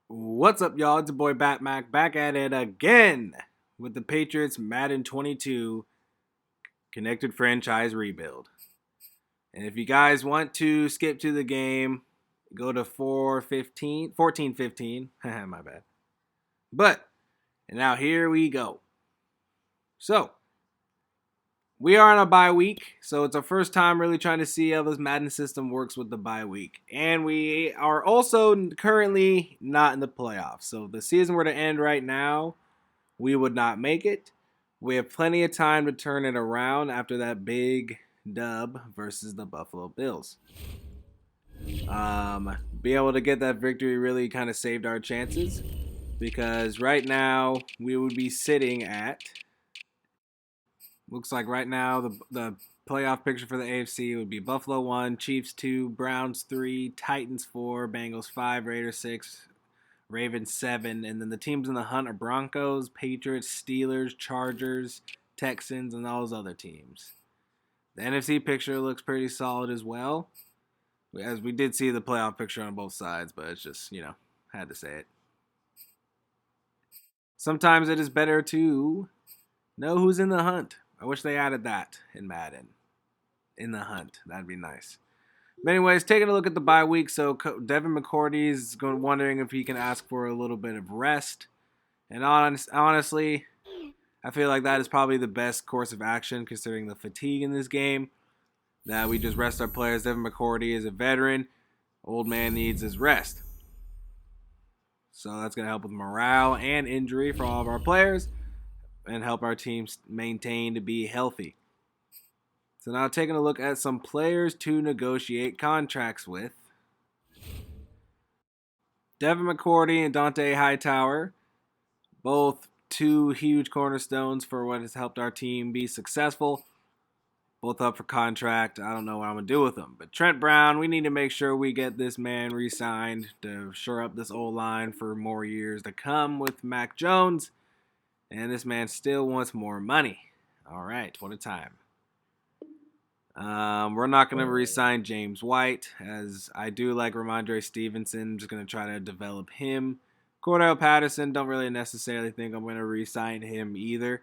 What's up, y'all? It's your boy Batmac back at it again with the Patriots Madden 22 Connected Franchise Rebuild. And if you guys want to skip to the game, go to 14:15. My bad. And now here we go. So, we are on a bye week, so it's our first time really trying to see how this Madden system works with the bye week. And we are also currently not in the playoffs. So, if the season were to end right now, we would not make it. We have plenty of time to turn it around after that big dub versus the Buffalo Bills. Be able to get that victory really kind of saved our chances because right now we would be sitting at, looks like right now the playoff picture for the AFC would be Buffalo 1, Chiefs 2, Browns 3, Titans 4, Bengals 5, Raiders 6, Ravens 7, and then the teams in the hunt are Broncos, Patriots, Steelers, Chargers, Texans, and all those other teams. The NFC picture looks pretty solid as well, as we did see the playoff picture on both sides, but it's just, had to say it. Sometimes it is better to know who's in the hunt. I wish they added that in Madden. In the hunt. That'd be nice. But anyways, taking a look at the bye week, so Devin McCourty's wondering if he can ask for a little bit of rest. And honestly, I feel like that is probably the best course of action considering the fatigue in this game. That we just rest our players. Devin McCourty is a veteran. Old man needs his rest. So that's going to help with morale and injury for all of our players and help our teams maintain to be healthy. So now taking a look at some players to negotiate contracts with. Devin McCourty and Dante Hightower, both two huge cornerstones for what has helped our team be successful. Both up for contract. I don't know what I'm going to do with them. But Trent Brown, we need to make sure we get this man re-signed to shore up this O-line for more years to come with Mac Jones. And this man still wants more money. All right, what a time. We're not going to re-sign James White, as I do like Ramondre Stevenson. I'm just going to try to develop him. Cordell Patterson, don't really necessarily think I'm going to re-sign him either.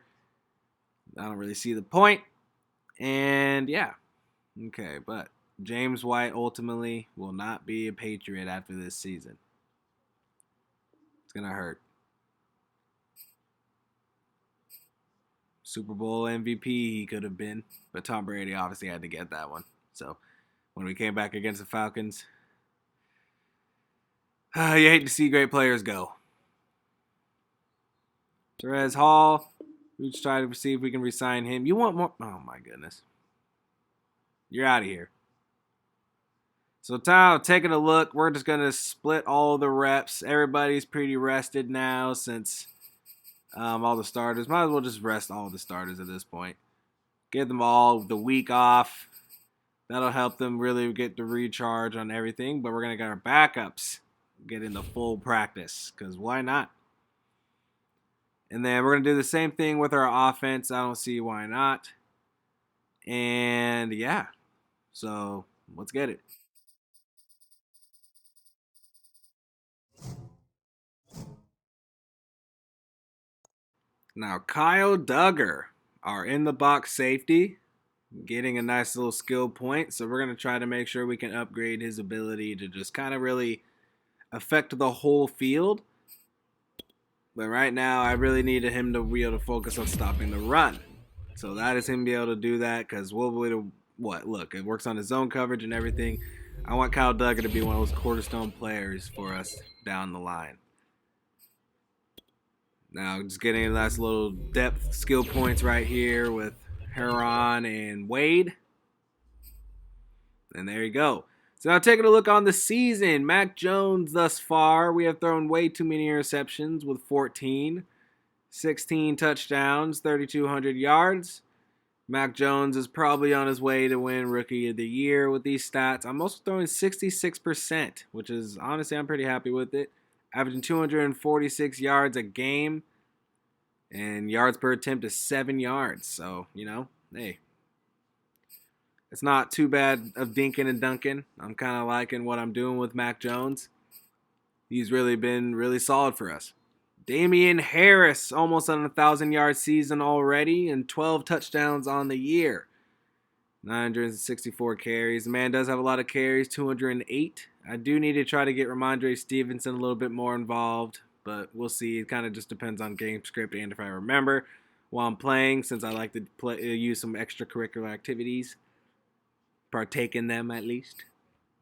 I don't really see the point. And yeah, okay, but James White ultimately will not be a Patriot after this season. It's going to hurt. Super Bowl MVP he could have been, but Tom Brady obviously had to get that one. So when we came back against the Falcons, you hate to see great players go. Therese Hall, we just try to see if we can re-sign him. You want more? Oh my goodness. You're out of here. So now, taking a look, we're just going to split all the reps. Everybody's pretty rested now since all the starters. Might as well just rest all the starters at this point. Give them all the week off. That'll help them really get the recharge on everything. But we're going to get our backups get into full practice, because why not? And then we're going to do the same thing with our offense. I don't see why not. And yeah, so let's get it. Now, Kyle Duggar, our in-the-box safety, getting a nice little skill point. So we're going to try to make sure we can upgrade his ability to just kind of really affect the whole field. But right now, I really needed him to be able to focus on stopping the run. So that is him be able to do that because we'll be able to, look, it works on his zone coverage and everything. I want Kyle Duggar to be one of those cornerstone players for us down the line. Now, just getting a nice little depth skill points right here with Heron and Wade. And there you go. So now taking a look on the season, Mac Jones thus far, we have thrown way too many interceptions with 14. 16 touchdowns, 3,200 yards. Mac Jones is probably on his way to win Rookie of the Year with these stats. I'm also throwing 66%, which is, honestly, I'm pretty happy with it. Averaging 246 yards a game. And yards per attempt is 7 yards. So, hey. It's not too bad of dinking and dunking. I'm kind of liking what I'm doing with Mac Jones. he's really been really solid for us. Damian Harris, almost on a 1,000-yard season already and 12 touchdowns on the year. 964 carries. The man does have a lot of carries, 208. I do need to try to get Ramondre Stevenson a little bit more involved, but we'll see. It kind of just depends on game script and if I remember while I'm playing, since I like to use some extracurricular activities. Partake in them at least.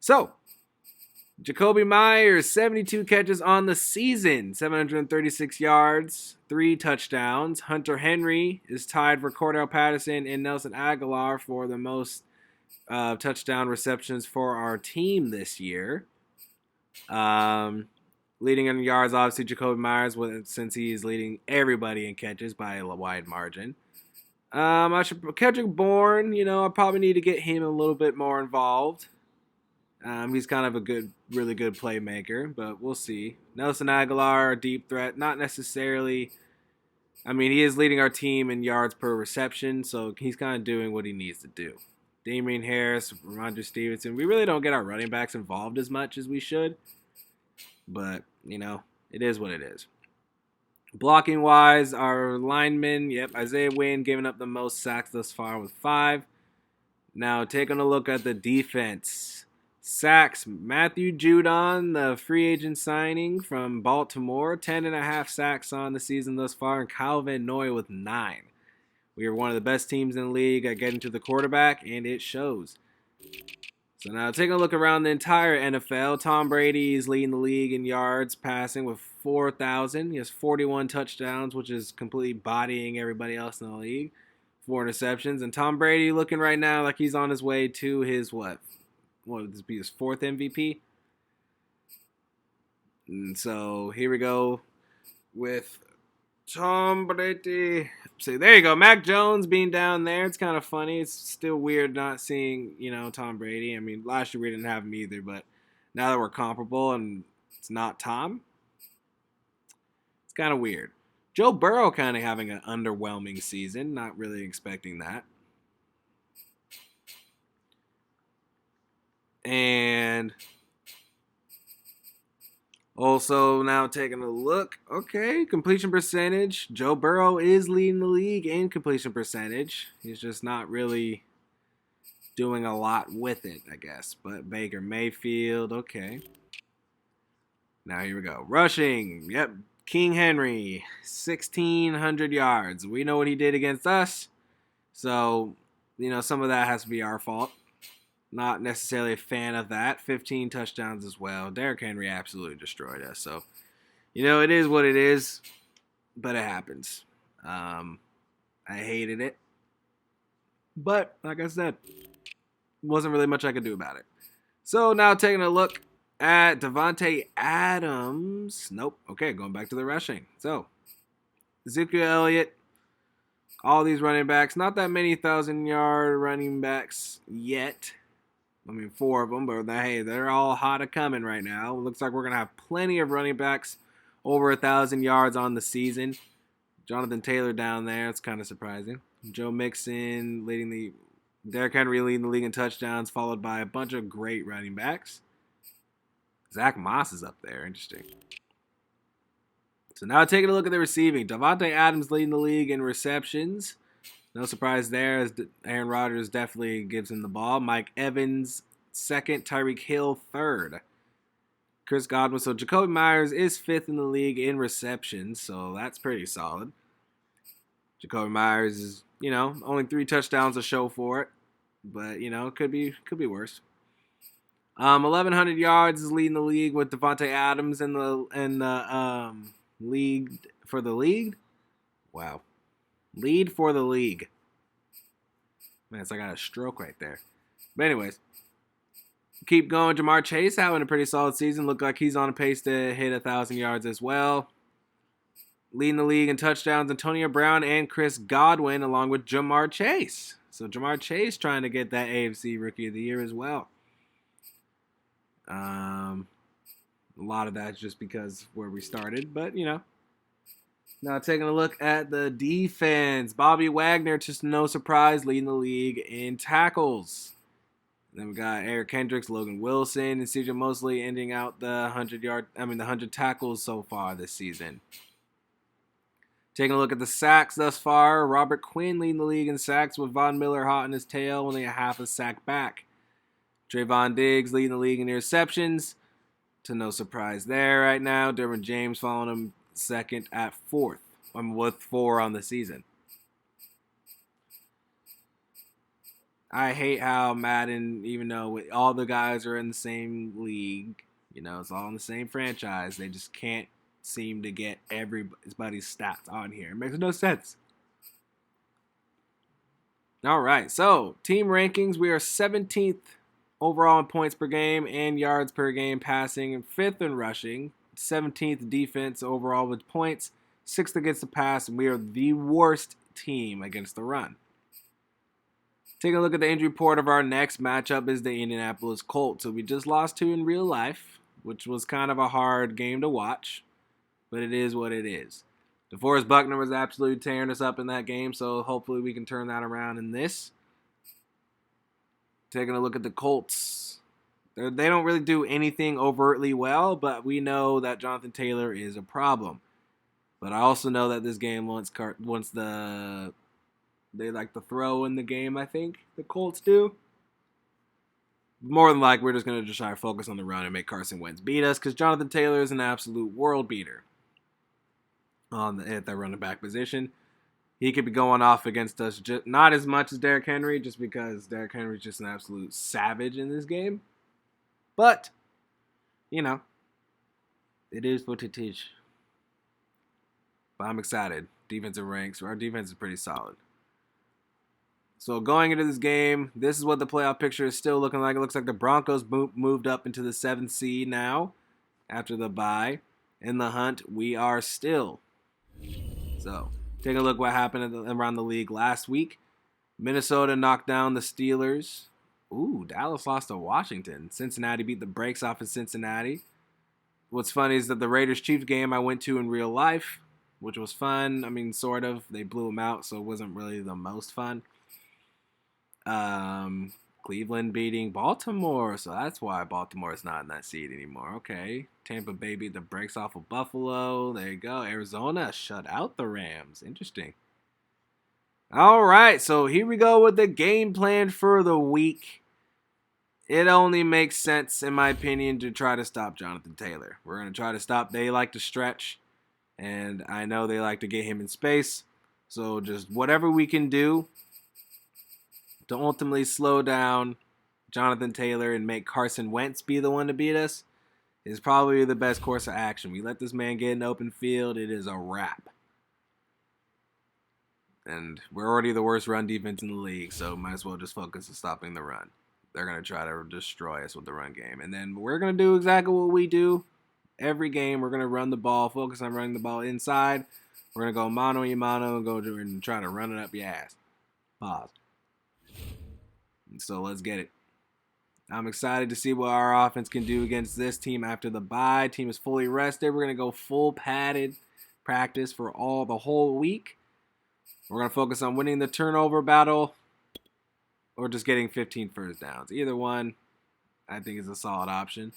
So, Jacoby Myers, 72 catches on the season, 736 yards, 3 touchdowns. Hunter Henry is tied for Cordell Patterson and Nelson Aguilar for the most touchdown receptions for our team this year. Leading in yards, obviously, Jacoby Myers, since he is leading everybody in catches by a wide margin. Kendrick Bourne, I probably need to get him a little bit more involved. He's kind of a really good playmaker, but we'll see. Nelson Aguilar, deep threat, not necessarily. I mean, he is leading our team in yards per reception, so he's kind of doing what he needs to do. Damian Harris, Ramondre Stevenson. We really don't get our running backs involved as much as we should, but, it is what it is. Blocking-wise, our linemen, Isaiah Wynn giving up the most sacks thus far with 5. Now, taking a look at the defense. Sacks, Matthew Judon, the free agent signing from Baltimore, 10.5 sacks on the season thus far, and Kyle Van Noy with 9. We are one of the best teams in the league at getting to the quarterback, and it shows. So now taking a look around the entire NFL, Tom Brady is leading the league in yards passing with 4,000. He has 41 touchdowns, which is completely bodying everybody else in the league. 4 interceptions, and Tom Brady looking right now like he's on his way to his what would this be, his 4th MVP? And so here we go with Tom Brady. So there you go, Mac Jones being down there. It's kind of funny. It's still weird not seeing, Tom Brady. I mean, last year we didn't have him either, but now that we're comparable and it's not Tom, it's kind of weird. Joe Burrow kind of having an underwhelming season. Not really expecting that. And also now taking a look, okay, completion percentage. Joe Burrow is leading the league in completion percentage. He's just not really doing a lot with it, I guess. But Baker Mayfield, okay. Now here we go. Rushing, King Henry, 1,600 yards. We know what he did against us. So, some of that has to be our fault. Not necessarily a fan of that. 15 touchdowns as well. Derrick Henry absolutely destroyed us. So, it is what it is, but it happens. I hated it. But, like I said, wasn't really much I could do about it. So, now taking a look at Devante Adams. Nope. Okay, going back to the rushing. So, Ezekiel Elliott, all these running backs. Not that many 1,000-yard running backs yet. 4 of them, but hey, they're all hot and coming right now. Looks like we're going to have plenty of running backs over 1,000 yards on the season. Jonathan Taylor down there. It's kind of surprising. Joe Mixon Derrick Henry leading the league in touchdowns, followed by a bunch of great running backs. Zach Moss is up there. Interesting. So now taking a look at the receiving. Devante Adams leading the league in receptions. No surprise there, as Aaron Rodgers definitely gives him the ball. Mike Evans, 2nd. Tyreek Hill, 3rd. Chris Godwin. So Jacoby Myers is 5th in the league in receptions, so that's pretty solid. Jacoby Myers is, only 3 touchdowns to show for it, but, could be worse. 1,100 yards is leading the league with Devante Adams in the league for the league. Wow. Lead for the league. Man, it's like I got a stroke right there. But anyways, keep going. Jamar Chase having a pretty solid season. Look like he's on a pace to hit 1,000 yards as well. Leading the league in touchdowns, Antonio Brown and Chris Godwin, along with Jamar Chase. So Jamar Chase trying to get that AFC Rookie of the Year as well. A lot of that's just because where we started, but Now taking a look at the defense. Bobby Wagner, just no surprise, leading the league in tackles. Then we got Eric Kendricks, Logan Wilson, and CJ Mosley ending out the 100 tackles so far this season. Taking a look at the sacks thus far, Robert Quinn leading the league in sacks with Von Miller hot in his tail, only a half a sack back. Trayvon Diggs leading the league in interceptions, to no surprise there right now. Derwin James following him second at fourth, with 4 on the season. I hate how Madden, even though all the guys are in the same league, it's all in the same franchise, they just can't seem to get everybody's stats on here. It makes no sense. All right, so team rankings, we are 17th overall in points per game and yards per game passing, and 5th in rushing, 17th defense overall with points, 6th against the pass, and we are the worst team against the run. Taking a look at the injury report of our next matchup is the Indianapolis Colts. So we just lost 2 in real life, which was kind of a hard game to watch, but it is what it is. DeForest Buckner was absolutely tearing us up in that game, so hopefully we can turn that around in this. Taking a look at the Colts. They don't really do anything overtly well, but we know that Jonathan Taylor is a problem. But I also know that this game they like to throw in the game, I think. The Colts do. More than likely, we're just going to just try to focus on the run and make Carson Wentz beat us, because Jonathan Taylor is an absolute world beater at that running back position. He could be going off against us, not as much as Derrick Henry, just because Derrick Henry is just an absolute savage in this game. But, it is what it is. But I'm excited. Defensive ranks. Our defense is pretty solid. So going into this game, this is what the playoff picture is still looking like. It looks like the Broncos moved up into the 7th seed now after the bye. In the hunt, we are still. So take a look what happened around the league last week. Minnesota knocked down the Steelers. Ooh, Dallas lost to Washington. Cincinnati beat the brakes off of Cincinnati. What's funny is that the Raiders-Chiefs game I went to in real life, which was fun. I mean, sort of. They blew them out, so it wasn't really the most fun. Cleveland beating Baltimore, so that's why Baltimore is not in that seed anymore. Okay. Tampa Bay beat the brakes off of Buffalo. There you go. Arizona shut out the Rams. Interesting. All right, so here we go with the game plan for the week. It only makes sense, in my opinion, to try to stop Jonathan Taylor. We're going to try to stop. They like to stretch, and I know they like to get him in space. So just whatever we can do to ultimately slow down Jonathan Taylor and make Carson Wentz be the one to beat us is probably the best course of action. We let this man get in open field, it is a wrap. And we're already the worst run defense in the league, so might as well just focus on stopping the run. They're going to try to destroy us with the run game. And then we're going to do exactly what we do every game. We're going to run the ball, focus on running the ball inside. We're going to go mano y mano and try to run it up your ass. Pause. So let's get it. I'm excited to see what our offense can do against this team after the bye. Team is fully rested. We're going to go full padded practice for the whole week. We're going to focus on winning the turnover battle or just getting 15 first downs. Either one, I think, is a solid option.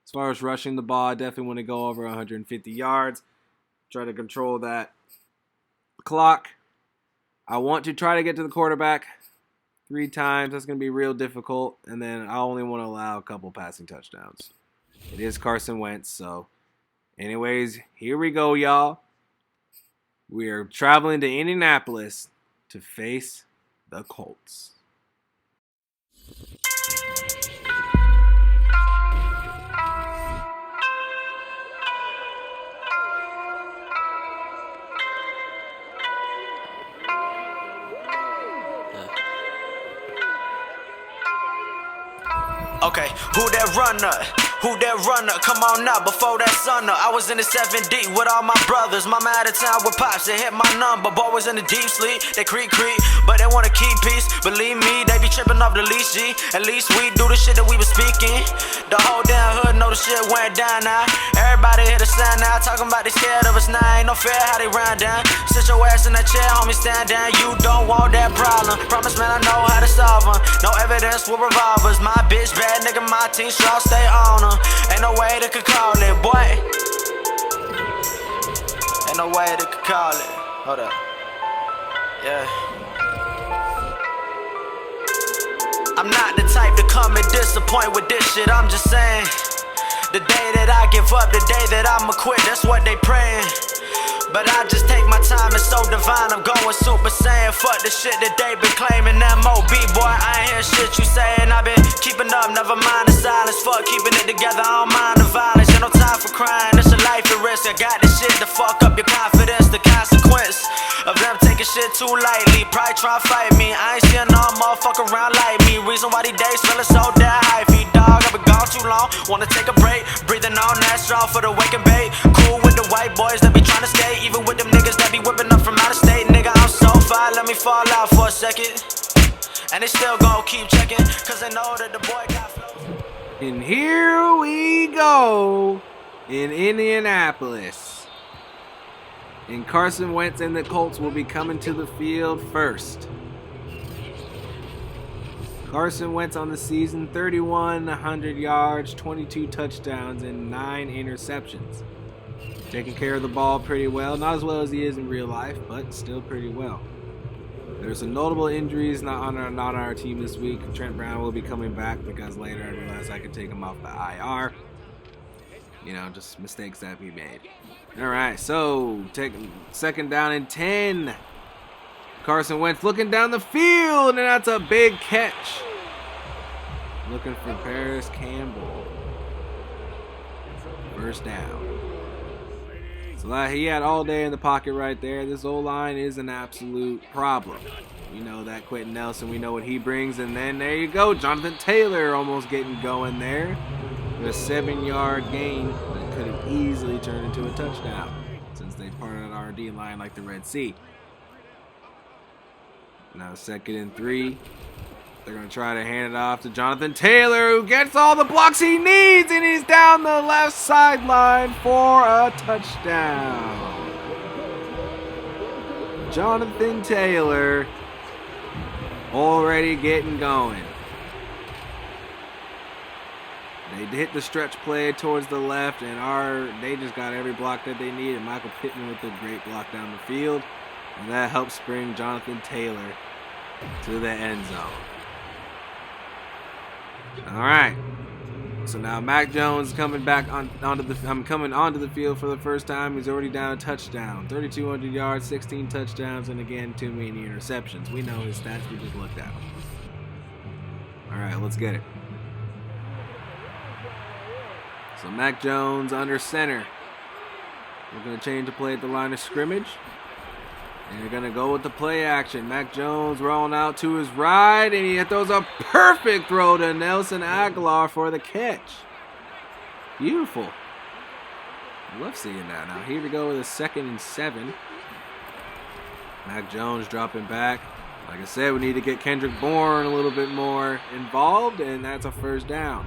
As far as rushing the ball, I definitely want to go over 150 yards. Try to control that clock. I want to try to get to the quarterback 3 times. That's going to be real difficult. And then I only want to allow a couple passing touchdowns. It is Carson Wentz. So anyways, here we go, y'all. We are traveling to Indianapolis to face the Colts. Okay, who that runner? Who that runner? Come on now, before that sun up. I was in the 7 deep with all my brothers. Mama out of town with pops, they hit my number. Boy was in the deep sleep, they creep, but they wanna keep peace. Believe me, they be tripping off the leash, G. At least we do the shit that we was speaking. The whole damn hood know the shit went down now. Everybody hit the sign now, talking about they scared of us now. Ain't no fear how they round down. Sit your ass in that chair, homie, stand down. You don't want that problem. Promise, man, I know how to solve them. No evidence with revolvers. My bitch bad, nigga, my team strong, stay on them. Ain't no way they could call it, boy. Ain't no way they could call it. Hold up. Yeah. I'm not the type to come and disappoint with this shit, I'm just saying. The day that I give up, the day that I'ma quit, that's what they praying. But I just take my time, it's so divine, I'm going Super Saiyan. Fuck the shit that they been claiming, M.O.B. boy, I ain't hear shit you saying. I been keeping up, never mind the silence. Fuck keeping it together, I don't mind the violence. Ain't no time for crying, it's a life at risk. I got this shit to fuck up your confidence. The consequence of them taking shit too lightly, probably try to fight me. I ain't seeing no motherfucker around like me. Reason why these days feeling so damn hyphy, dog. I've been gone too long, wanna take a break. Breathing on that straw for the wake and bait. Cool with the white boys that be trying to skate, even with them niggas that be whipping up from out of state. Nigga, I'm so far, let me fall out for a second. And they still gon' keep checking, cause they know that the boy got flow. And here we go in Indianapolis. And Carson Wentz and the Colts will be coming to the field first. Carson Wentz on the season, 3,100 yards, 22 touchdowns, and 9 interceptions. Taking care of the ball pretty well. Not as well as he is in real life, but still pretty well. There's some notable injuries not on our team this week. Trent Brown will be coming back because later I realized I could take him off the IR. You know, just mistakes that we made. All right, so take second down and 10. Carson Wentz looking down the field, and that's a big catch. Looking for Paris Campbell. First down. So he had all day in the pocket right there. This O-line is an absolute problem. We know that Quentin Nelson, we know what he brings. And then there you go, Jonathan Taylor almost getting going there. With a 7-yard gain that could have easily turned into a touchdown since they parted our D-line like the Red Sea. Now 2nd and 3. They're going to try to hand it off to Jonathan Taylor, who gets all the blocks he needs, and he's down the left sideline for a touchdown. Jonathan Taylor already getting going. They hit the stretch play towards the left, and they just got every block that they needed. Michael Pittman with a great block down the field, and that helps bring Jonathan Taylor to the end zone. All right, so now Mac Jones coming back onto the field for the first time. He's already down a touchdown, 3,200 yards, 16 touchdowns, and again too many interceptions. We know his stats. We just looked at them. All right, let's get it. So Mac Jones under center. We're gonna change the play at the line of scrimmage. And you're going to go with the play action. Mac Jones rolling out to his right, and he throws a perfect throw to Nelson Aguilar for the catch. Beautiful. I love seeing that. Now here we go with a 2nd and 7. Mac Jones dropping back. Like I said, we need to get Kendrick Bourne a little bit more involved, and that's a first down.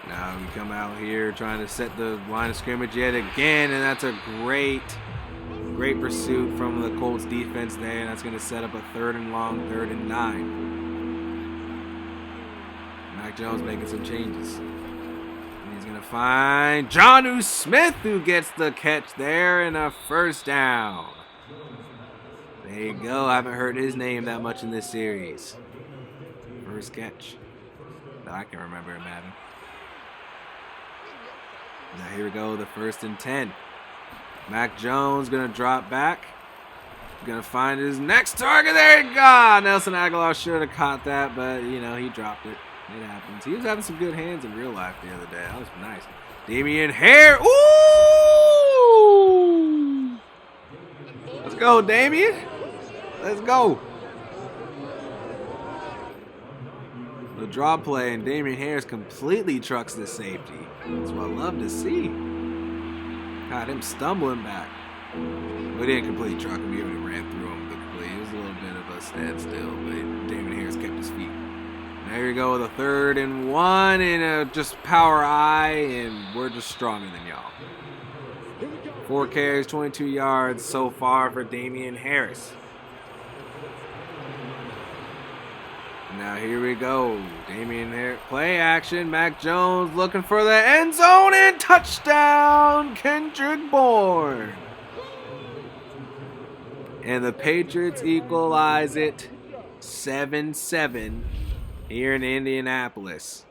Now we come out here trying to set the line of scrimmage yet again, and that's a great pursuit from the Colts defense there, and that's going to set up a 3rd and long, 3rd and 9. Mac Jones making some changes. And he's going to find Jonnu Smith, who gets the catch there, and a first down. There you go. I haven't heard his name that much in this series. First catch that I can remember in Madden. Now here we go, the 1st and 10. Mac Jones going to drop back. Going to find his next target. There you go. Nelson Aguilar should have caught that, but, you know, he dropped it. It happens. He was having some good hands in real life the other day. That was nice. Damian Hare. Ooh! Let's go, Damian. Let's go. draw play, and Damian Harris completely trucks the safety. That's what I love to see. God, him stumbling back. We didn't completely truck him. We even ran through him completely. It was a little bit of a standstill, but Damian Harris kept his feet. There you go with a 3rd and 1, and just power I, and we're just stronger than y'all. 4 carries, 22 yards so far for Damian Harris. Now here we go. Damian Harris, play action. Mac Jones looking for the end zone, and touchdown, Kendrick Bourne. And the Patriots equalize it 7-7 here in Indianapolis.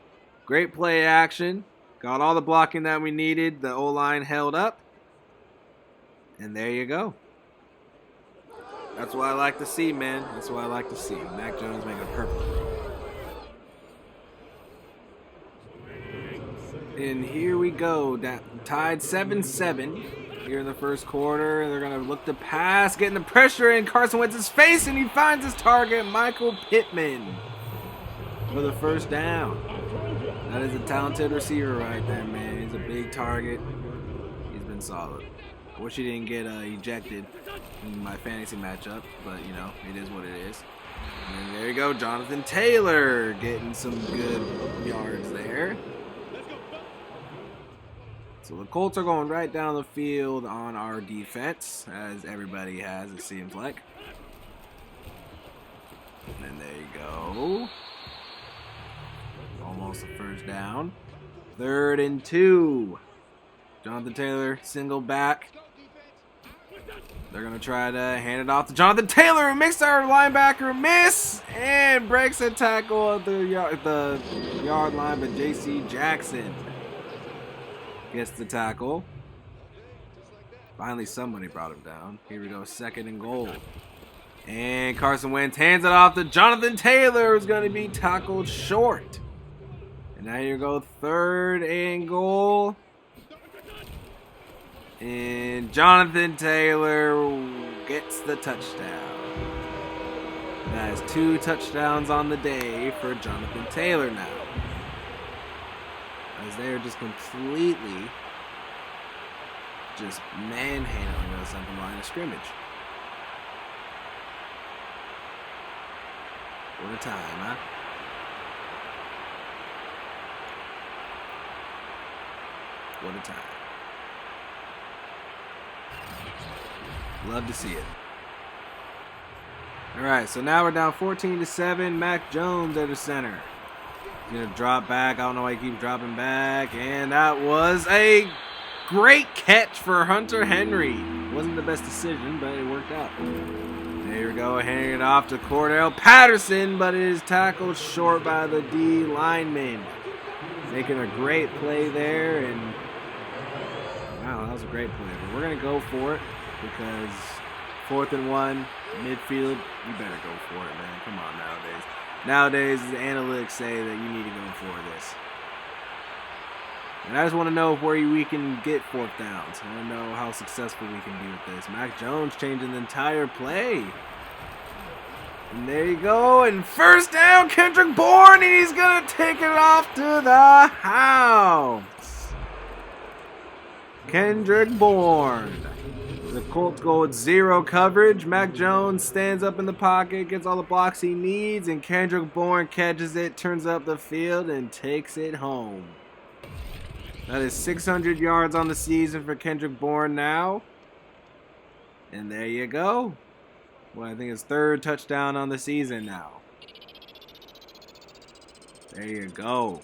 Great play action. Got all the blocking that we needed. The O-line held up. And there you go. That's what I like to see, man. That's what I like to see. Mac Jones making a perfect throw. And here we go. Tied 7-7 here in the first quarter. They're going to look to pass, getting the pressure in Carson Wentz's face, and he finds his target, Michael Pittman, for the first down. That is a talented receiver right there, man. He's a big target. He's been solid. I wish he didn't get ejected in my fantasy matchup, but, you know, it is what it is. And there you go, Jonathan Taylor getting some good yards there. So the Colts are going right down the field on our defense, as everybody has, it seems like. And there you go. Almost a first down. 3rd and 2. Jonathan Taylor, single back. They're going to try to hand it off to Jonathan Taylor, who makes our linebacker miss and breaks a tackle at the yard line, but J.C. Jackson gets the tackle. Finally, somebody brought him down. Here we go, 2nd and goal. And Carson Wentz hands it off to Jonathan Taylor, who's going to be tackled short. And now you go 3rd and goal. And Jonathan Taylor gets the touchdown. That is 2 touchdowns on the day for Jonathan Taylor now. As they are just completely just manhandling us on the line of scrimmage. What a time, huh? What a time. Love to see it. Alright, so now we're down 14-7. Mac Jones at the center. He's going to drop back. I don't know why he keeps dropping back. And that was a great catch for Hunter Henry. Wasn't the best decision, but it worked out. There we go. Handing it off to Cordell Patterson, but it is tackled short by the D lineman. Making a great play there. And wow, that was a great play. But we're going to go for it. Because 4th and 1, midfield, you better go for it, man. Come on nowadays. Nowadays, the analytics say that you need to go for this. And I just want to know where we can get 4th downs. I want to know how successful we can be with this. Mac Jones changing the entire play. And there you go. And 1st down, Kendrick Bourne, and he's going to take it off to the house. Kendrick Bourne. The Colts go with 0 coverage. Mac Jones stands up in the pocket, gets all the blocks he needs, and Kendrick Bourne catches it, turns up the field, and takes it home. That is 600 yards on the season for Kendrick Bourne now. And there you go. Well, I think it's 3rd touchdown on the season now. There you go.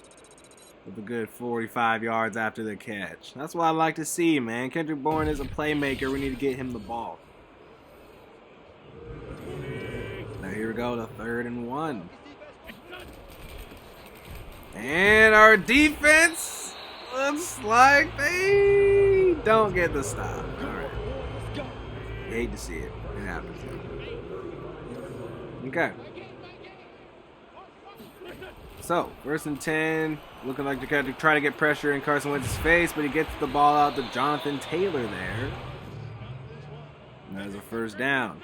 With a good 45 yards after the catch. That's what I like to see, man. Kendrick Bourne is a playmaker. We need to get him the ball. Now here we go to 3rd and 1. And our defense looks like they don't get the stop. All right. You hate to see it. It happens. Okay. So, 1st and 10, looking like they're going to try to get pressure in Carson Wentz's face, but he gets the ball out to Jonathan Taylor there. And that is a 1st down.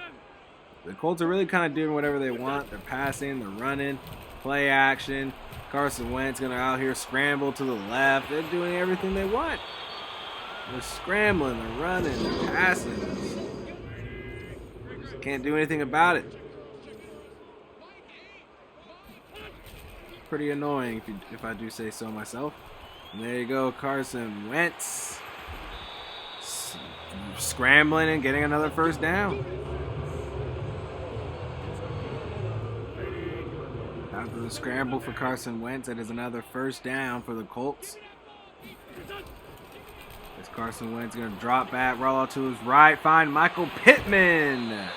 The Colts are really kind of doing whatever they want. They're passing, they're running, play action. Carson Wentz going to out here scramble to the left. They're doing everything they want. They're scrambling, they're running, they're passing. Can't do anything about it. Pretty annoying if I do say so myself. And there you go, Carson Wentz. Scrambling and getting another first down. After the scramble for Carson Wentz, it is another first down for the Colts. As Carson Wentz going to drop back, roll out to his right, find Michael Pittman,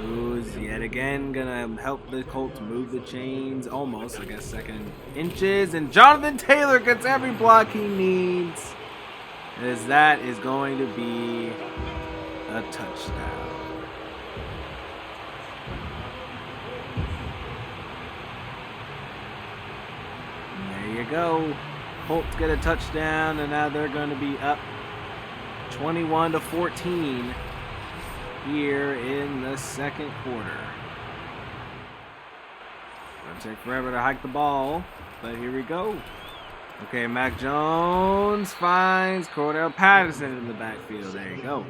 who's yet again going to help the Colts move the chains almost, I guess, second inches. And Jonathan Taylor gets every block he needs, as that is going to be a touchdown. And there you go. Colts get a touchdown, and now they're going to be up 21-14 here in the second quarter. Going to take forever to hike the ball, but here we go. Okay, Mac Jones finds Cordell Patterson in the backfield. There you go.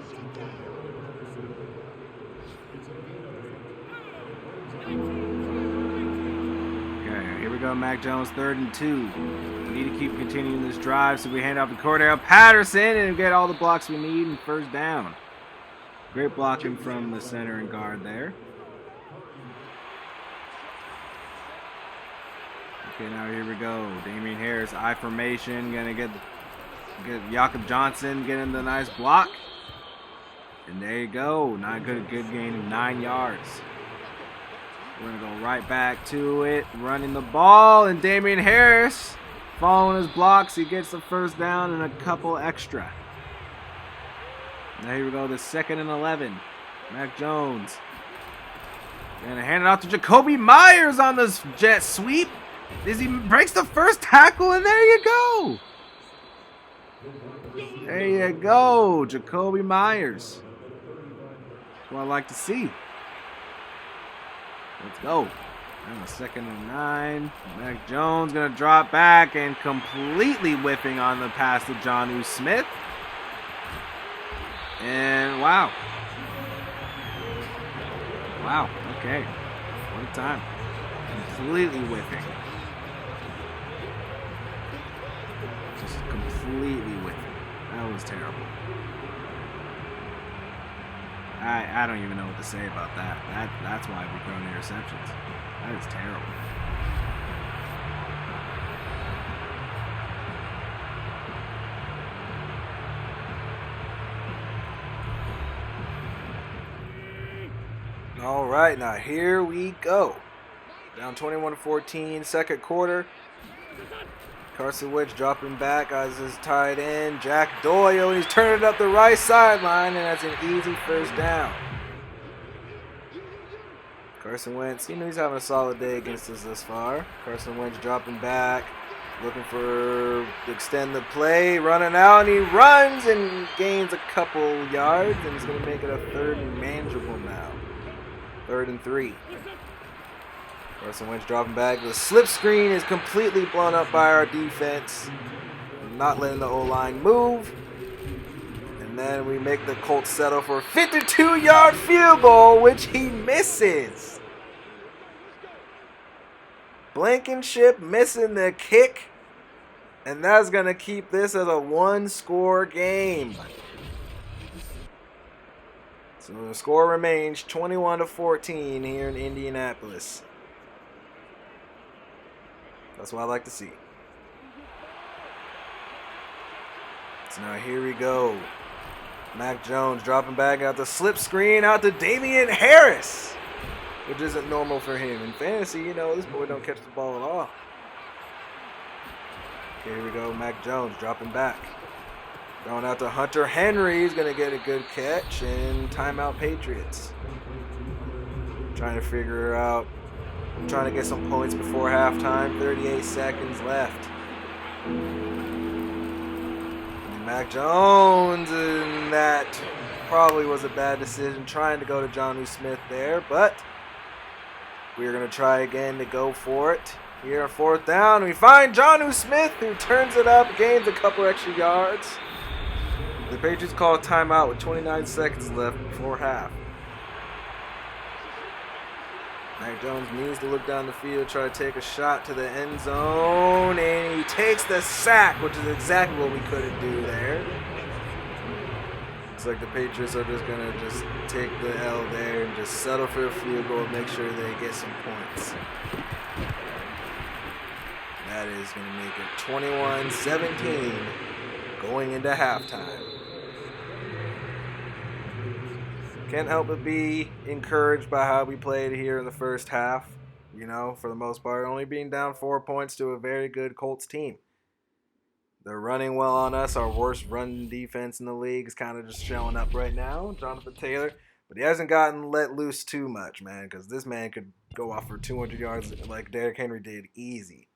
Okay, here we go. Mac Jones, 3rd and 2. We need to keep continuing this drive, so we hand off to Cordell Patterson and get all the blocks we need and first down. Great blocking from the center and guard there. Okay, now here we go. Damian Harris, I formation, gonna get Jakob Johnson getting the nice block. And there you go. Not good gain of 9 yards. We're gonna go right back to it, running the ball, and Damian Harris following his blocks, he gets the first down and a couple extra. Now here we go, the 2nd and 11. Mac Jones gonna hand it off to Jacoby Myers on this jet sweep. As he breaks the first tackle, and there you go. There you go, Jacoby Myers. That's what I like to see. Let's go. And the 2nd and 9. Mac Jones going to drop back and completely whiffing on the pass to Jonnu Smith. And wow. Wow, okay. What a time. Completely whiffing. Just completely whiffing. That was terrible. I don't even know what to say about that. That's why we're throwing interceptions. That is terrible. All right, now here we go. Down 21-14, second quarter. Carson Wentz dropping back as his tight end, Jack Doyle. He's turning it up the right sideline, and that's an easy first down. Carson Wentz, he's having a solid day against us thus far. Carson Wentz dropping back, looking to extend the play, running out, and he runs and gains a couple yards, and he's going to make it a 3rd and manageable now. 3rd and 3. Carson Wentz dropping back. The slip screen is completely blown up by our defense, not letting the O-line move. And then we make the Colts settle for a 52-yard field goal, which he misses. Blankenship missing the kick, and that's going to keep this as a one-score game. So the score remains 21-14 here in Indianapolis. That's what I like to see. So now here we go. Mac Jones dropping back out the slip screen out to Damian Harris, which isn't normal for him. In fantasy, this boy don't catch the ball at all. Okay, here we go. Mac Jones dropping back. Going out to Hunter Henry. He's going to get a good catch, and timeout Patriots. Trying to figure out. I'm trying to get some points before halftime. 38 seconds left. And Mac Jones, and that probably was a bad decision trying to go to Jonnu Smith there, but we're going to try again to go for it. Here on 4th down, we find Jonnu Smith, who turns it up, gains a couple extra yards. The Patriots call a timeout with 29 seconds left before half. Mac Jones needs to look down the field, try to take a shot to the end zone, and he takes the sack, which is exactly what we couldn't do there. Looks like the Patriots are just going to just take the L there and just settle for a field goal and make sure they get some points. That is going to make it 21-17 going into halftime. Can't help but be encouraged by how we played here in the first half. You know, for the most part, only being down 4 points to a very good Colts team. They're running well on us. Our worst run defense in the league is kind of just showing up right now, Jonathan Taylor. But he hasn't gotten let loose too much, man, because this man could go off for 200 yards like Derrick Henry did easy.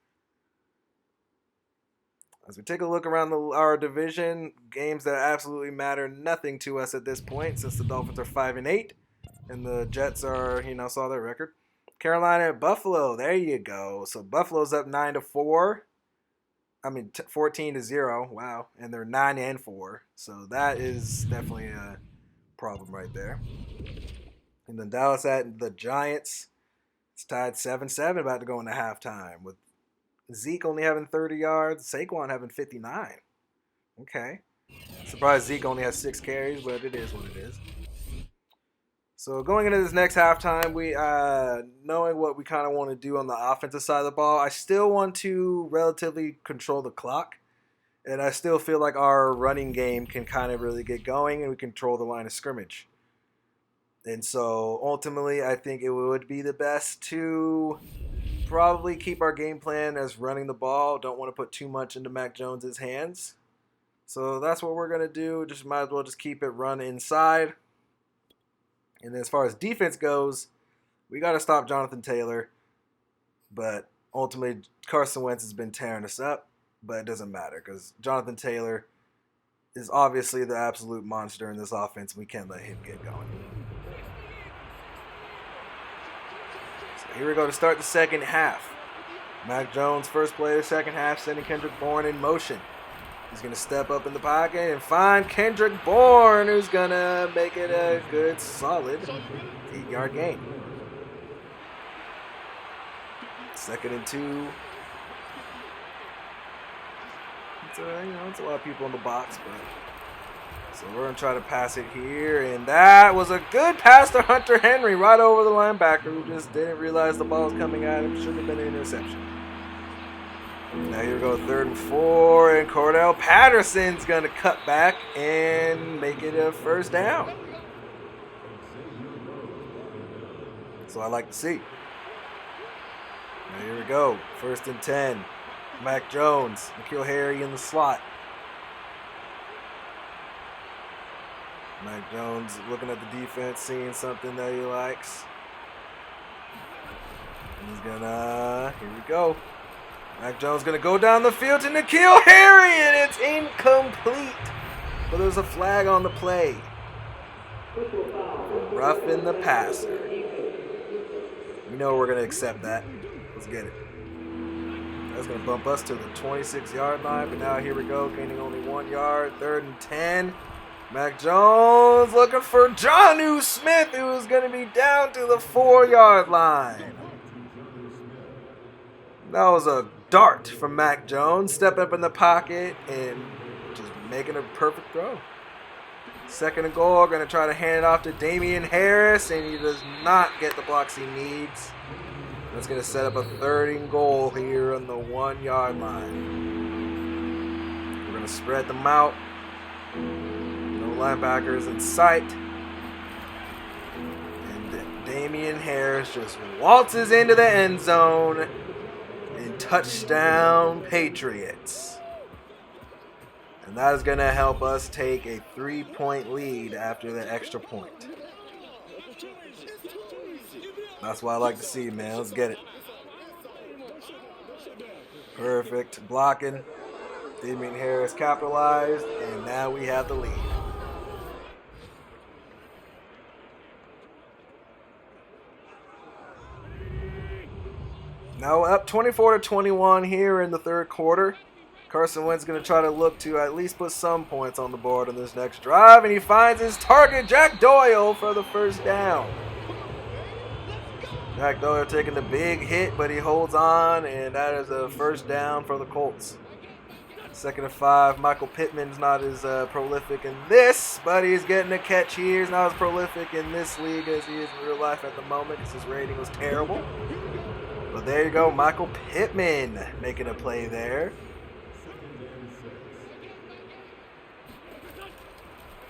As we take a look around our division, games that absolutely matter nothing to us at this point, since the Dolphins are 5-8 and the Jets are, saw their record. Carolina at Buffalo, there you go. So Buffalo's up 9-4. 14-0. Wow, and they're 9-4. So that is definitely a problem right there. And then Dallas at the Giants. It's tied 7-7, about to go into halftime with Zeke only having 30 yards, Saquon having 59. Okay. Surprised Zeke only has 6 carries, but it is what it is. So going into this next halftime, we knowing what we kind of want to do on the offensive side of the ball, I still want to relatively control the clock. And I still feel like our running game can kind of really get going and we control the line of scrimmage. And so ultimately, I think it would be the best to probably keep our game plan as running the ball. Don't want to put too much into Mac Jones's hands. So that's what we're going to do. Just might as well just keep it run inside. And as far as defense goes, we got to stop Jonathan Taylor. But ultimately, Carson Wentz has been tearing us up. But it doesn't matter because Jonathan Taylor is obviously the absolute monster in this offense. We can't let him get going. Here we go to start the second half. Mac Jones, first play of the second half, sending Kendrick Bourne in motion. He's going to step up in the pocket and find Kendrick Bourne, who's going to make it a good, solid 8-yard gain. 2nd and 2. It's a lot of people in the box, but so we're going to try to pass it here, and that was a good pass to Hunter Henry right over the linebacker who just didn't realize the ball was coming at him. Should have been an interception. Now here we go, 3rd and 4, and Cordell Patterson's going to cut back and make it a first down. So I like to see. Now here we go, 1st and 10. Mac Jones, N'Keal Harry in the slot. Mac Jones looking at the defense, seeing something that he likes. And he's gonna, here we go. Mac Jones gonna go down the field to N'Keal Harry, and it's incomplete. But there's a flag on the play. Roughing the passer. You know we're gonna accept that. Let's get it. That's gonna bump us to the 26-yard line, but now here we go, gaining only 1 yard, 3rd and 10. Mac Jones looking for Jonnu Smith, who is going to be down to the 4-yard line. That was a dart from Mac Jones. Step up in the pocket and just making a perfect throw. 2nd and goal, going to try to hand it off to Damian Harris, and he does not get the blocks he needs. That's going to set up a 3rd and goal here on the 1-yard line. We're going to spread them out. Linebackers in sight, and Damian Harris just waltzes into the end zone, and touchdown Patriots. And that is going to help us take a 3-point lead after the extra point. That's what I like to see, man. Let's get it. Perfect blocking. Damian Harris capitalized, and now we have the lead. Now up 24-21 here in the third quarter. Carson Wentz going to try to look to at least put some points on the board on this next drive, and he finds his target, Jack Doyle, for the first down. Jack Doyle taking the big hit, but he holds on, and that is a first down for the Colts. 2nd and 5. Michael Pittman's not as prolific in this, but he's getting a catch here. He's not as prolific in this league as he is in real life at the moment because his rating was terrible. But there you go, Michael Pittman making a play there.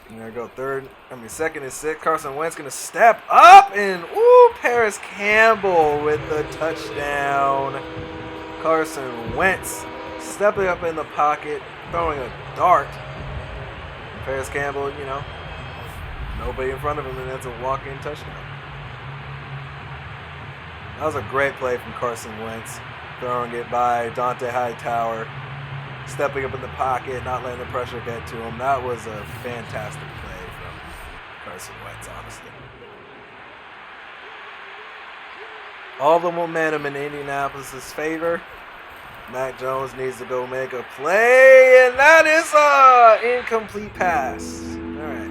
And there you go, 2nd and 6. Carson Wentz going to step up, and Paris Campbell with the touchdown. Carson Wentz stepping up in the pocket, throwing a dart. Paris Campbell, nobody in front of him, and that's a walk-in touchdown. That was a great play from Carson Wentz, throwing it by Dante Hightower, stepping up in the pocket, not letting the pressure get to him. That was a fantastic play from Carson Wentz, honestly. All the momentum in Indianapolis' favor. Mac Jones needs to go make a play, and that is an incomplete pass. All right.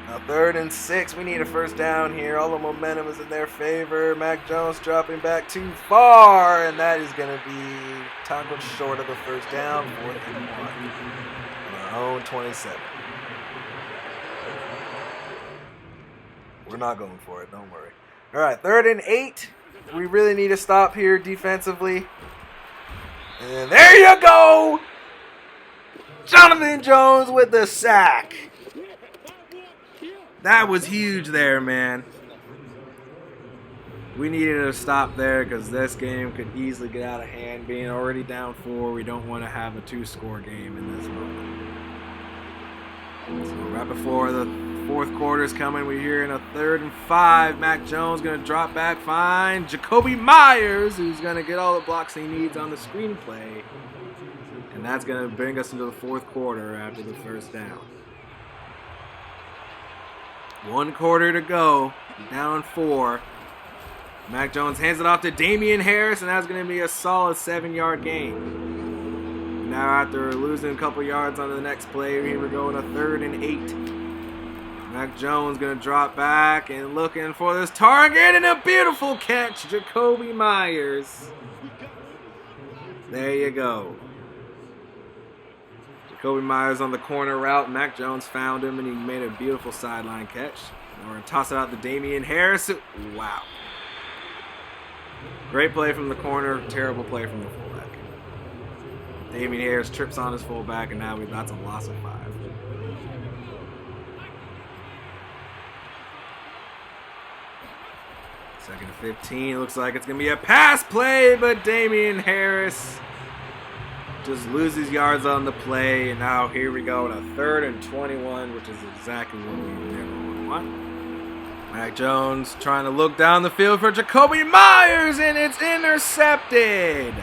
Now 3rd and 6. We need a first down here. All the momentum is in their favor. Mac Jones dropping back too far, and that is going to be tackled short of the first down. 4th and 1. On our own 27. We're not going for it. Don't worry. All right, 3rd and 8. We really need to stop here defensively. And there you go! Jonathan Jones with the sack. That was huge there, man. We needed to stop there because this game could easily get out of hand. Being already down 4, we don't want to have a 2-score game in this moment. So right before the 4th quarter is coming, we're here in a 3rd and 5. Mac Jones going to drop back, find Jacoby Myers, who's going to get all the blocks he needs on the screenplay. And that's going to bring us into the 4th quarter after the first down. 1 quarter to go, down 4. Mac Jones hands it off to Damian Harris, and that's going to be a solid 7-yard gain. Now after losing a couple yards on the next play, here we go in a 3rd and 8. Mac Jones going to drop back and looking for this target, and a beautiful catch, Jacoby Myers. There you go. Jacoby Myers on the corner route. Mac Jones found him, and he made a beautiful sideline catch. Now we're going to toss it out to Damian Harris. Wow. Great play from the corner, terrible play from the fullback. Damian Harris trips on his fullback, and now that's a loss of 5. Second and 15. Looks like it's going to be a pass play, but Damian Harris just loses yards on the play. And now here we go in a 3rd and 21, which is exactly what we never want. Mac Jones trying to look down the field for Jacoby Myers, and it's intercepted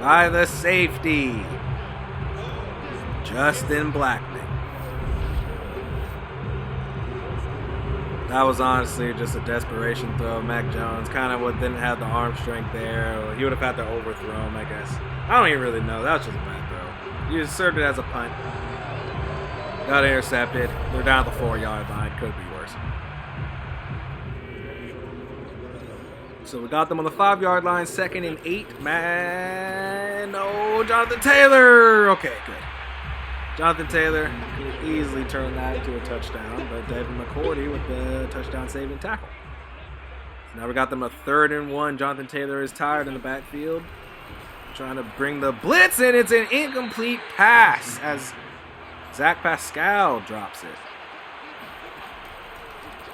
by the safety, Justin Blackman. That was honestly just a desperation throw. Mac Jones kind of didn't have the arm strength there. He would have had to overthrow him, I guess. I don't even really know. That was just a bad throw. He just served it as a punt. Got intercepted. They're down at the 4-yard line. Could be worse. So we got them on the 5-yard line. 2nd and 8. Man, no, Jonathan Taylor. Okay, good. Jonathan Taylor could easily turn that into a touchdown, but Devin McCourty with the touchdown saving tackle. So now we got them a 3rd and 1. Jonathan Taylor is tired in the backfield, trying to bring the blitz in. It's an incomplete pass as Zach Pascal drops it.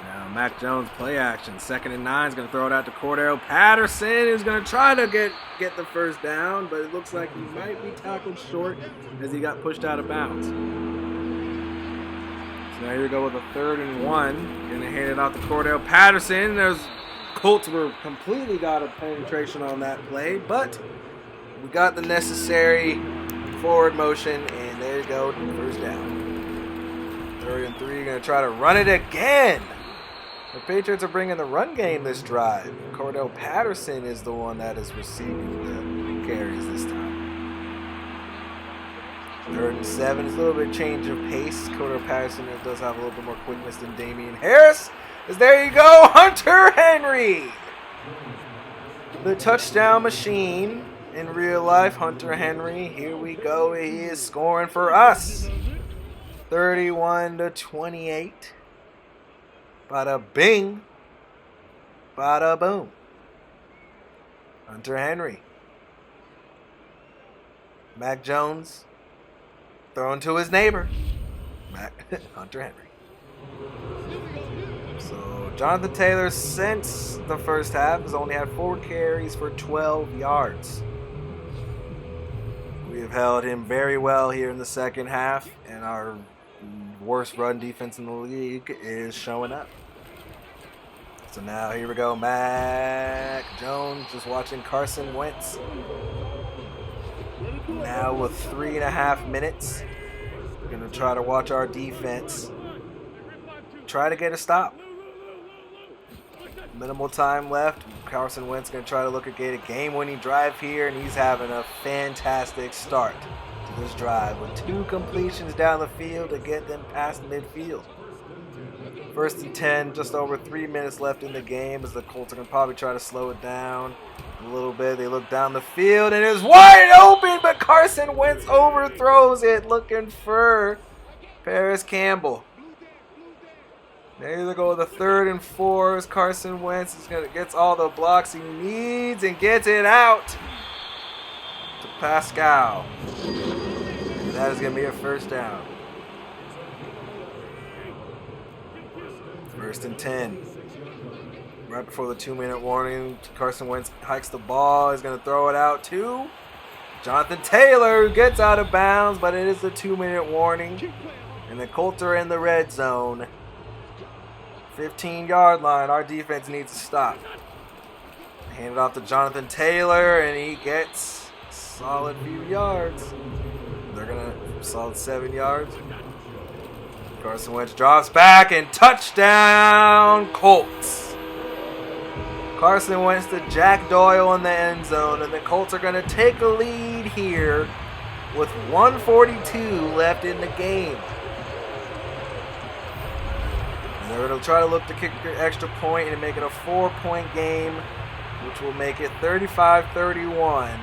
Now Mac Jones play action. 2nd and 9 is going to throw it out to Cordero Patterson, who's going to try to get the first down, but it looks like he might be tackled short as he got pushed out of bounds. So now here we go with a 3rd and 1. Going to hand it off to Cordero Patterson. Those Colts were completely got a penetration on that play, but we got the necessary forward motion, and there you go, first down. 3rd and 3, going to try to run it again. The Patriots are bringing the run game this drive. Cordell Patterson is the one that is receiving the carries this time. 3rd and 7. It's a little bit change of pace. Cordell Patterson does have a little bit more quickness than Damian Harris. There you go, Hunter Henry. The touchdown machine in real life, Hunter Henry. Here we go. He is scoring for us. 31-28. Bada bing. Bada boom. Hunter Henry. Mac Jones throwing to his neighbor. Hunter Henry. So Jonathan Taylor, since the first half, has only had 4 carries for 12 yards. We have held him very well here in the second half, and our worst run defense in the league is showing up. So now here we go, Mac Jones just watching Carson Wentz. Now with 3.5 minutes, we're going to try to watch our defense try to get a stop. Minimal time left. Carson Wentz going to try to look at get a game-winning drive here, and he's having a fantastic start to this drive with 2 completions down the field to get them past midfield. 1st and 10, just over 3 minutes left in the game as the Colts are going to probably try to slow it down a little bit. They look down the field, and it's wide open, but Carson Wentz overthrows it looking for Paris Campbell. There they go, the 3rd and 4 as Carson Wentz gets all the blocks he needs and gets it out to Pascal. And that is going to be a first down. 1st and 10. Right before the 2-minute warning, Carson Wentz hikes the ball. He's going to throw it out to Jonathan Taylor, who gets out of bounds, but it is the 2-minute warning. And the Colts are in the red zone. 15-yard line. Our defense needs to stop. Hand it off to Jonathan Taylor, and he gets a solid few yards. They're going to solid 7 yards. Carson Wentz drops back, and touchdown, Colts. Carson Wentz to Jack Doyle in the end zone, and the Colts are going to take a lead here with 1:42 left in the game. They're going to try to look to kick an extra point and make it a 4-point game, which will make it 35-31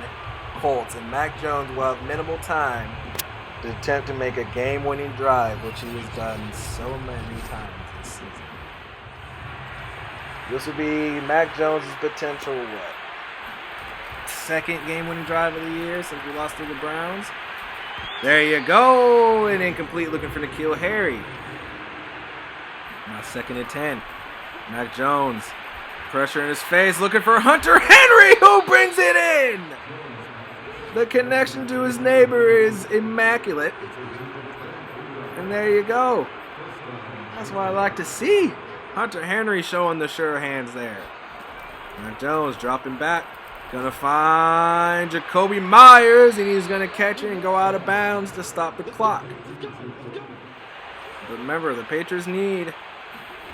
Colts. And Mac Jones will have minimal time to attempt to make a game-winning drive, which he has done so many times this season. This will be Mac Jones' potential, 2nd game-winning drive of the year since we lost to the Browns. There you go, and incomplete, looking for N'Keal Harry. Now 2nd and 10. Mac Jones, pressure in his face, looking for Hunter Henry, who brings it in. The connection to his neighbor is immaculate. And there you go. That's what I like to see. Hunter Henry showing the sure hands there. Mac Jones dropping back. Gonna find Jacoby Myers, and he's gonna catch it and go out of bounds to stop the clock. But remember, the Patriots need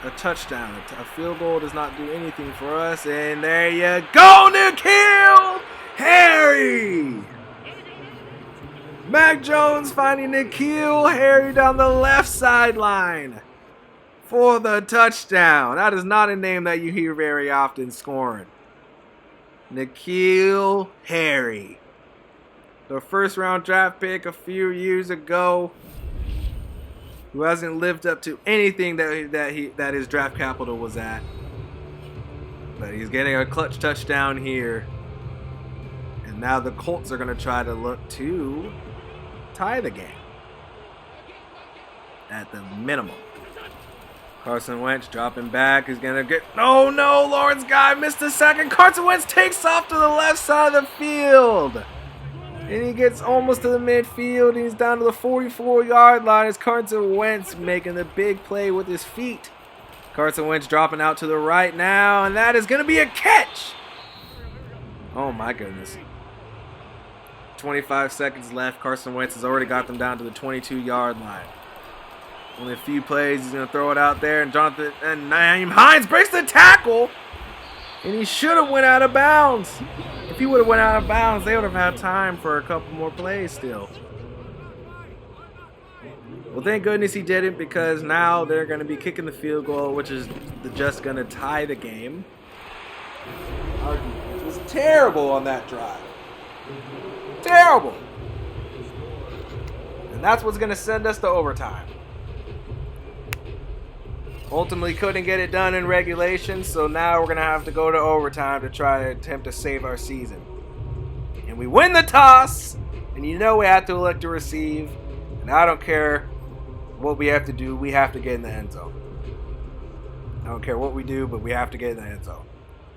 a touchdown. A field goal does not do anything for us. And there you go, N'Keal Harry. Mac Jones finding N'Keal Harry down the left sideline for the touchdown. That is not a name that you hear very often scoring. N'Keal Harry, the 1st-round draft pick a few years ago, who hasn't lived up to anything that his draft capital was at. But he's getting a clutch touchdown here. And now the Colts are going to try to look to tie the game at the minimum. Carson Wentz dropping back. He's going to get... Oh, no! Lawrence Guy missed a second. Carson Wentz takes off to the left side of the field. And he gets almost to the midfield. And he's down to the 44-yard line as Carson Wentz making the big play with his feet. Carson Wentz dropping out to the right now. And that is going to be a catch. Oh, my goodness. 25 seconds left. Carson Wentz has already got them down to the 22-yard line. Only a few plays. He's going to throw it out there. And Nyheim Hines breaks the tackle. And he should have went out of bounds. If he would have went out of bounds, they would have had time for a couple more plays still. Well, thank goodness he didn't, because now they're going to be kicking the field goal, which is just going to tie the game. Our defense was terrible on that drive. Terrible. And that's what's going to send us to overtime. Ultimately couldn't get it done in regulation, so now we're going to have to go to overtime to try to attempt to save our season. And we win the toss, and you know we have to elect to receive. And I don't care what we have to do, we have to get in the end zone. I don't care what we do, but we have to get in the end zone.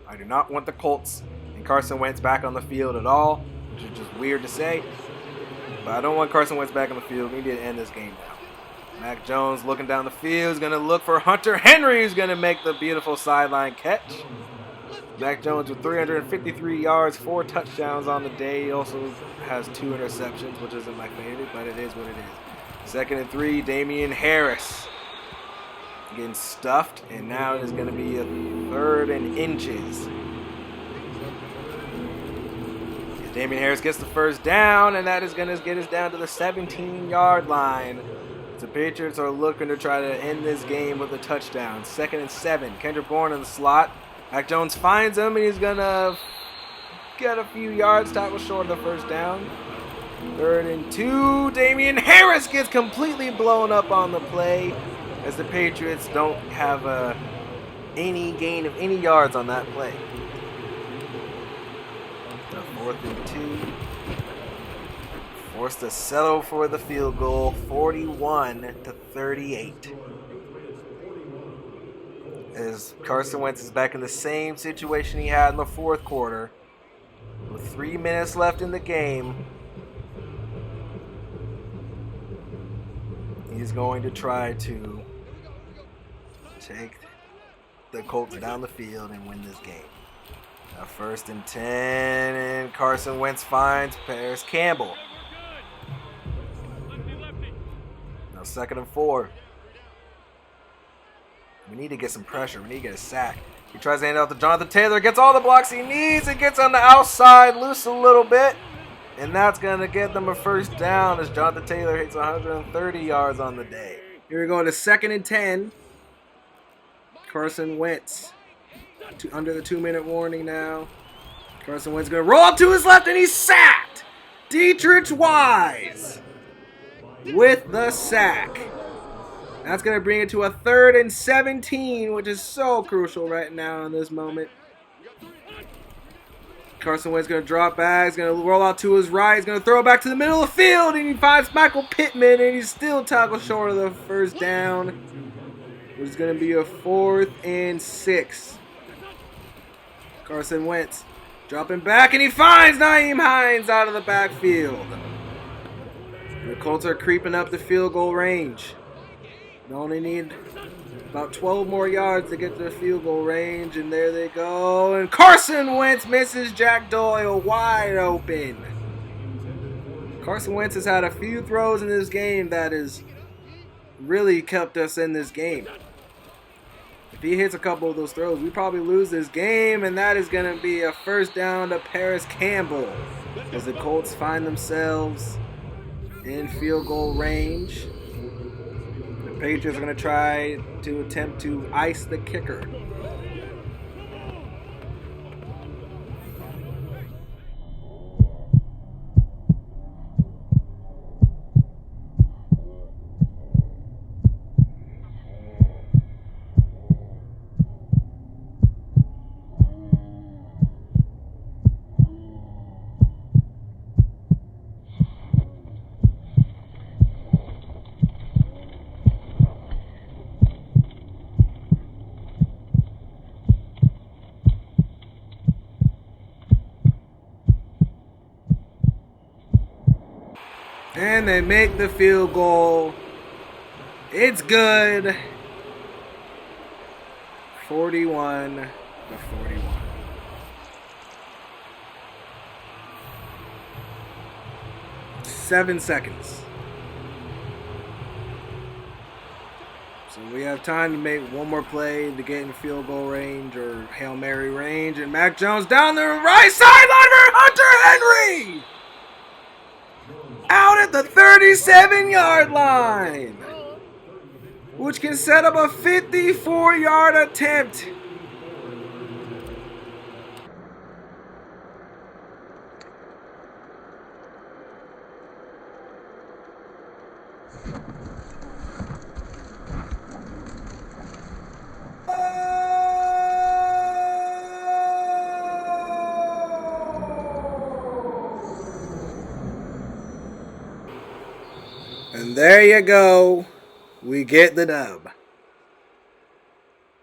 I do not want the Colts and Carson Wentz back on the field at all, which is just weird to say. But I don't want Carson Wentz back on the field. We need to end this game now. Mac Jones looking down the field. He's going to look for Hunter Henry, who's going to make the beautiful sideline catch. Mac Jones with 353 yards, 4 touchdowns on the day. He also has 2 interceptions, which isn't my favorite, but it is what it is. 2nd and 3, Damian Harris getting stuffed, and now it is going to be a 3rd and inches. Damian Harris gets the first down, and that is going to get us down to the 17-yard line. The Patriots are looking to try to end this game with a touchdown. 2nd and 7, Kendrick Bourne in the slot. Mac Jones finds him, and he's going to get a few yards, tackle short of the first down. 3rd and 2, Damian Harris gets completely blown up on the play, as the Patriots don't have any gain of any yards on that play. 4th and 2. Forced to settle for the field goal, 41-38. As Carson Wentz is back in the same situation he had in the 4th quarter, with 3 minutes left in the game. He's going to try to take the Colts down the field and win this game. Now 1st and 10, and Carson Wentz finds Paris Campbell. Now 2nd and 4. We need to get some pressure. We need to get a sack. He tries to hand it out to Jonathan Taylor. Gets all the blocks he needs. And gets on the outside, loose a little bit. And that's going to get them a first down as Jonathan Taylor hits 130 yards on the day. Here we go to 2nd and 10. Carson Wentz. Under the 2-minute warning now. Carson Wentz going to roll up to his left, and he's sacked. Dietrich Wise with the sack. That's going to bring it to a 3rd and 17, which is so crucial right now in this moment. Carson Wentz going to drop back. He's going to roll out to his right. He's going to throw it back to the middle of the field, and he finds Michael Pittman, and he's still tackled short of the first down. It's going to be a 4th and 6. Carson Wentz dropping back, and he finds Nyheim Hines out of the backfield. The Colts are creeping up the field goal range. They only need about 12 more yards to get to the field goal range, and there they go. And Carson Wentz misses Jack Doyle wide open. Carson Wentz has had a few throws in this game that has really kept us in this game. If he hits a couple of those throws, we probably lose this game, and that is going to be a first down to Paris Campbell as the Colts find themselves in field goal range. The Patriots are going to try to attempt to ice the kicker. And they make the field goal. It's good. 41-41. 7 seconds. We have time to make one more play to get in field goal range or Hail Mary range. And Mac Jones down the right sideline for Hunter Henry! Out at the 37-yard line, which can set up a 54-yard attempt. And there you go. We get the dub.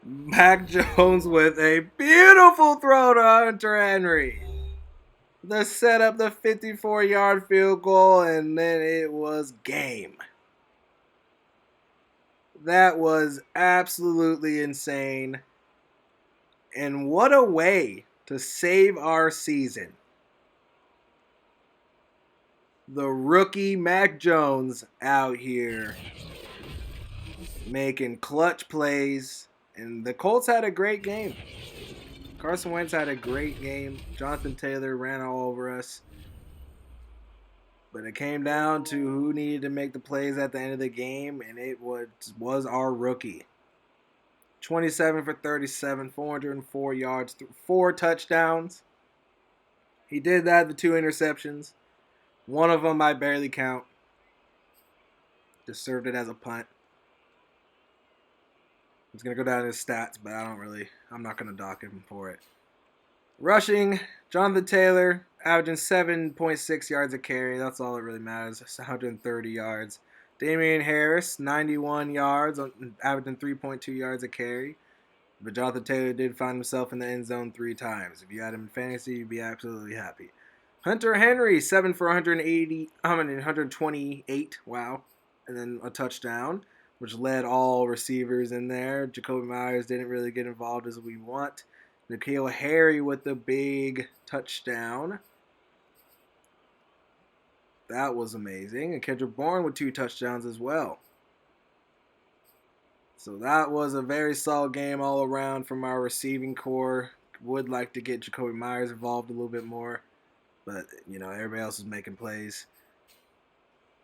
Mac Jones with a beautiful throw to Hunter Henry. To set up the 54-yard field goal, and then it was game. That was absolutely insane. And what a way to save our season. The rookie Mac Jones out here making clutch plays. And the Colts had a great game. Carson Wentz had a great game. Jonathan Taylor ran all over us. But it came down to who needed to make the plays at the end of the game, and it was our rookie. 27 for 37, 404 yards, 4 touchdowns. He did that with 2 interceptions. One of them I barely count. Just served it as a punt. It's going to go down in his stats, but I'm not going to dock him for it. Rushing, Jonathan Taylor averaging 7.6 yards a carry. That's all that really matters. It's 130 yards. Damian Harris, 91 yards, averaging 3.2 yards a carry. But Jonathan Taylor did find himself in the end zone 3 times. If you had him in fantasy, you'd be absolutely happy. Hunter Henry, 7 for 128. Wow. And then a touchdown, which led all receivers in there. Jacoby Myers didn't really get involved as we want. N'Keal Harry with the big touchdown. That was amazing. And Kendrick Bourne with 2 touchdowns as well. So that was a very solid game all around from our receiving core. Would like to get Jacoby Myers involved a little bit more. But, everybody else is making plays.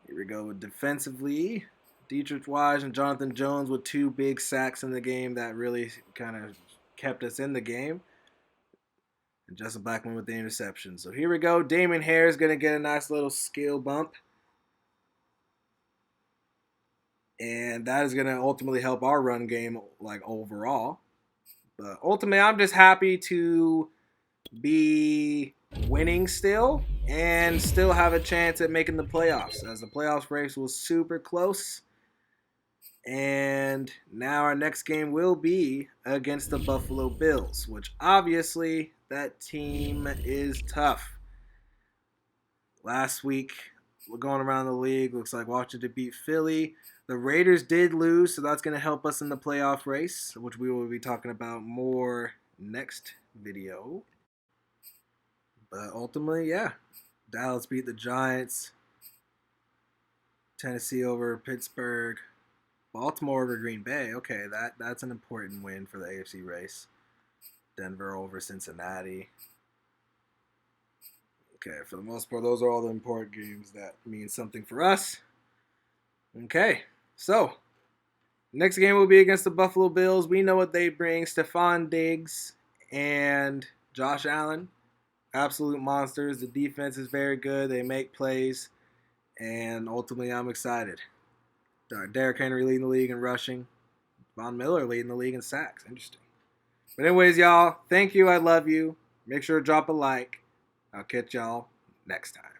Here we go with defensively. Dietrich Wise and Jonathan Jones with 2 big sacks in the game that really kind of kept us in the game. And Justin Blackmon with the interception. So here we go. Damian Harris going to get a nice little skill bump. And that is going to ultimately help our run game overall. But ultimately, I'm just happy to be winning still and still have a chance at making the playoffs, as the playoffs race was super close. And now our next game will be against the Buffalo Bills, which obviously that team is tough. Last week, we're going around the league, looks like Washington beat Philly. The Raiders did lose, so that's going to help us in the playoff race, which we will be talking about more next video. But ultimately, yeah, Dallas beat the Giants. Tennessee over Pittsburgh. Baltimore over Green Bay. Okay, that's an important win for the AFC race. Denver over Cincinnati. Okay, for the most part, those are all the important games that mean something for us. Okay, so next game will be against the Buffalo Bills. We know what they bring. Stephon Diggs and Josh Allen. Absolute monsters. The defense is very good. They make plays. And ultimately, I'm excited. Derrick Henry leading the league in rushing. Von Miller leading the league in sacks. Interesting. But anyways, y'all, thank you. I love you. Make sure to drop a like. I'll catch y'all next time.